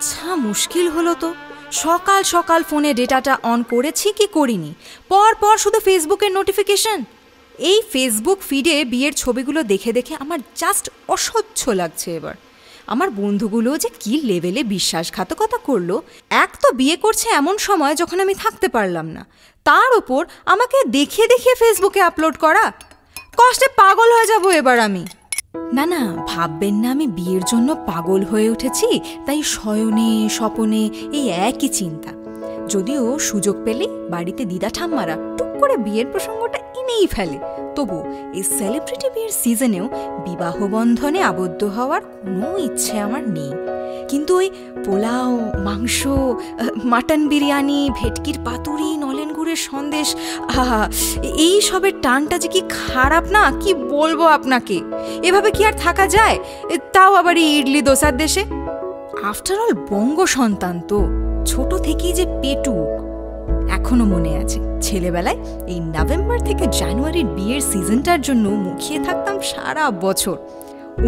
আচ্ছা, মুশকিল হলো তো। সকাল সকাল ফোনে ডেটাটা অন করেছি কি করিনি, পর পর শুধু ফেসবুকের নোটিফিকেশন। এই ফেসবুক ফিডে বিয়ের ছবিগুলো দেখে দেখে আমার জাস্ট অসহ্য লাগছে এবার। আমার বন্ধুগুলো যে কি লেভেলে বিশ্বাসঘাতকতা করলো। এক তো বিয়ে করছে এমন সময় যখন আমি থাকতে পারলাম না, তার ওপর আমাকে দেখিয়ে দেখিয়ে ফেসবুকে আপলোড করা। কষ্টে পাগল হয়ে যাব এবার আমি। না না, ভাববেন না আমি বিয়ের জন্য পাগল হয়ে উঠেছি, তাই শয়নে স্বপনে এই একই চিন্তা। যদিও সুযোগ পেলে বাড়িতে দিদা ঠাম্মারা টুক করে বিয়ের প্রসঙ্গটা এনেই ফেলে, তবু এই সেলিব্রিটি বিয়ের সিজনেও বিবাহ বন্ধনে আবদ্ধ হওয়ার কোনো ইচ্ছে আমার নেই। কিন্তু ওই পোলাও, মাংস, মাটন বিরিয়ানি, ভেটকির পাতুরি, নলেন গুড়ের সন্দেশ, এই সবের টানটা যে কি খারাপ না, কি বলবো আপনাকে। এভাবে কি আর থাকা যায়, তাও আবার এই ইডলি দোসার দেশে। আফটার অল বঙ্গ সন্তান তো, ছোট থেকেই যে পেটুক। এখনো মনে আছে ছেলেবেলায় এই নভেম্বর থেকে জানুয়ারির বিয়ের সিজনটার জন্য মুখিয়ে থাকতাম সারা বছর।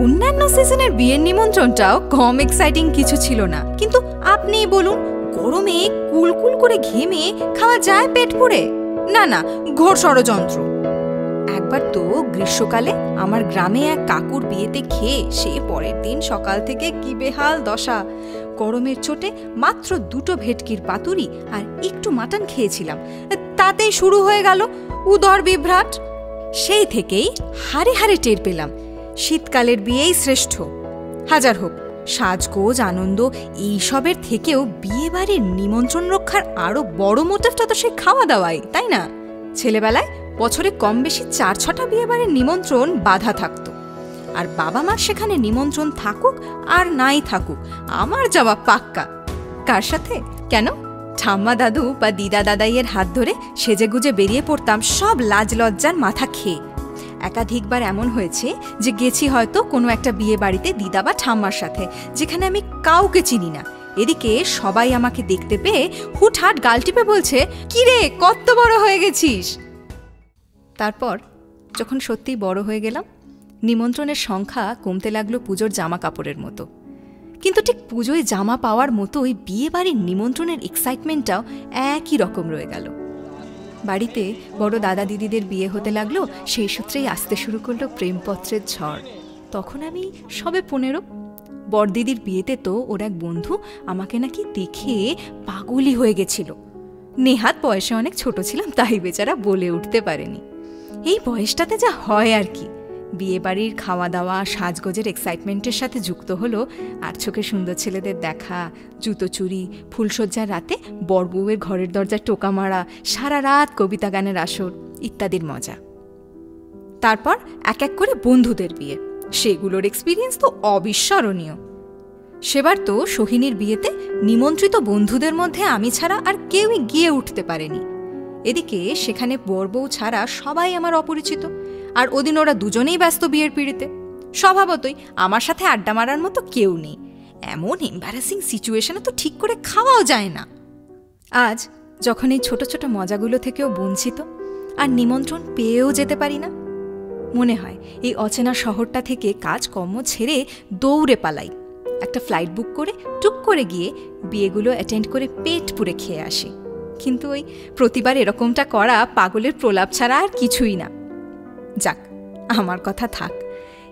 অন্যান্য সিজনের বিয়ের নিমন্ত্রণটাও কম এক্সাইটিং কিছু ছিল না, কিন্তু আপনিই বলুন, গরমে কুলকুল করে ঘেমে খাওয়া যায় পেট পুড়ে? না না, ঘোর ষড়যন্ত্র। একবার তো গ্রীষ্মকালে আমার গ্রামে এক কাকুর বিয়েতে খেয়ে সে পরের দিন সকাল থেকে কি বেহাল দশা। গরমের চোটে মাত্র 2টো ভেটকির পাতুরি আর একটু মাটন খেয়েছিলাম, তাতেই শুরু হয়ে গেল উদর বিভ্রাট। সেই থেকেই হারে হারে টের পেলাম শীতকালের বিয়েই শ্রেষ্ঠ। হাজার হোক সাজগোজ, আনন্দ এইসবের থেকেও বিয়ে বাড়ির নিমন্ত্রণ রক্ষার আরো বড় মোটিভটা তো সে খাওয়া দাওয়াই, তাই না? ছেলেবেলায় বছরে কম বেশি 4-6টা বিয়ে বাড়ির নিমন্ত্রণ বাধা থাকতো, আর বাবা মা সেখানে নিমন্ত্রণ থাকুক আর নাই থাকুক আমার যাওয়া পাক্কা। কার সাথে? কেন, ঠাম্মা দাদু বা দিদা দাদাইয়ের হাত ধরে সেজেগুজে বেরিয়ে পড়তাম সব লাজ লজ্জার মাথা খেয়ে। একাধিকবার এমন হয়েছে যে গেছি হয়তো কোনো একটা বিয়ে বাড়িতে দিদা বা ঠাম্মার সাথে, যেখানে আমি কাউকে চিনি না। এদিকে সবাই আমাকে দেখতে পেয়ে হুটহাট গাল টিপে বলছে, কি রে কত বড় হয়ে গেছিস। তারপর যখন সত্যি বড় হয়ে গেলাম, নিমন্ত্রণের সংখ্যা কমতে লাগলো পুজোর জামা কাপড়ের মতো। কিন্তু ঠিক পুজোয় জামা পাওয়ার মতোই বিয়ে বাড়ির নিমন্ত্রণের এক্সাইটমেন্টটাও একই রকম রয়ে গেল। বাড়িতে বড় দাদা দিদিদের বিয়ে হতে লাগলো, সেই সূত্রেই আসতে শুরু করলো প্রেমপত্রের ঝড়। তখন আমি সবে 15। বড়দিদির বিয়েতে তো ওর এক বন্ধু আমাকে নাকি দেখে পাগলই হয়ে গেছিল। নেহাত বয়সে অনেক ছোট ছিলাম, তাই বেচারা বলে উঠতে পারেনি। এই বয়সটাতে যা হয় আর কি, বিয়ে বাড়ির খাওয়া দাওয়া সাজগোজের এক্সাইটমেন্টের সাথে যুক্ত হলো আর চোখে সুন্দর ছেলেদের দেখা, জুতো চুরি, ফুলসজ্জার রাতে বরবউয়ের ঘরের দরজায় টোকা মারা, সারা রাত কবিতা গানের আসর ইত্যাদির মজা। তারপর এক এক করে বন্ধুদের বিয়ে, সেগুলোর এক্সপিরিয়েন্স তো অবিস্মরণীয়। সেবার তো সোহিনীর বিয়েতে নিমন্ত্রিত বন্ধুদের মধ্যে আমি ছাড়া আর কেউই গিয়ে উঠতে পারেনি। এদিকে সেখানে বরবউ ছাড়া সবাই আমার অপরিচিত, আর ওদিন ওরা দুজনেই ব্যস্ত বিয়ের পিড়িতে। স্বভাবতই আমার সাথে আড্ডা মারার মতো কেউ নেই। এমন এম্বারাসিং সিচুয়েশনে তো ঠিক করে খাওয়াও যায় না। আজ যখন এই ছোট ছোট মজাগুলো থেকেও বঞ্চিত আর নিমন্ত্রণ পেয়েও যেতে পারি না, মনে হয় এই অচেনা শহরটা থেকে কাজকর্ম ছেড়ে দৌড়ে পালাই, একটা ফ্লাইট বুক করে টুক করে গিয়ে বিয়েগুলো অ্যাটেন্ড করে পেট পুরে খেয়ে আসি। কিন্তু ওই প্রতিবার এরকমটা করা পাগলের প্রলাপ ছাড়া আর কিছুই না। যাক, আমার কথা থাক।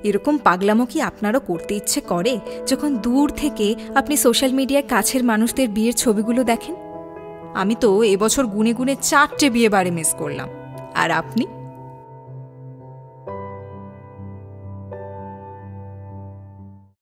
এরকম পাগলামো কি আপনারও করতে ইচ্ছে করে যখন দূর থেকে আপনি সোশ্যাল মিডিয়ায় কাছের মানুষদের বিয়ের ছবিগুলো দেখেন? আমি তো এবছর গুনে গুনে 4টে বিয়ে বাড়ি মিস করলাম। আর আপনি?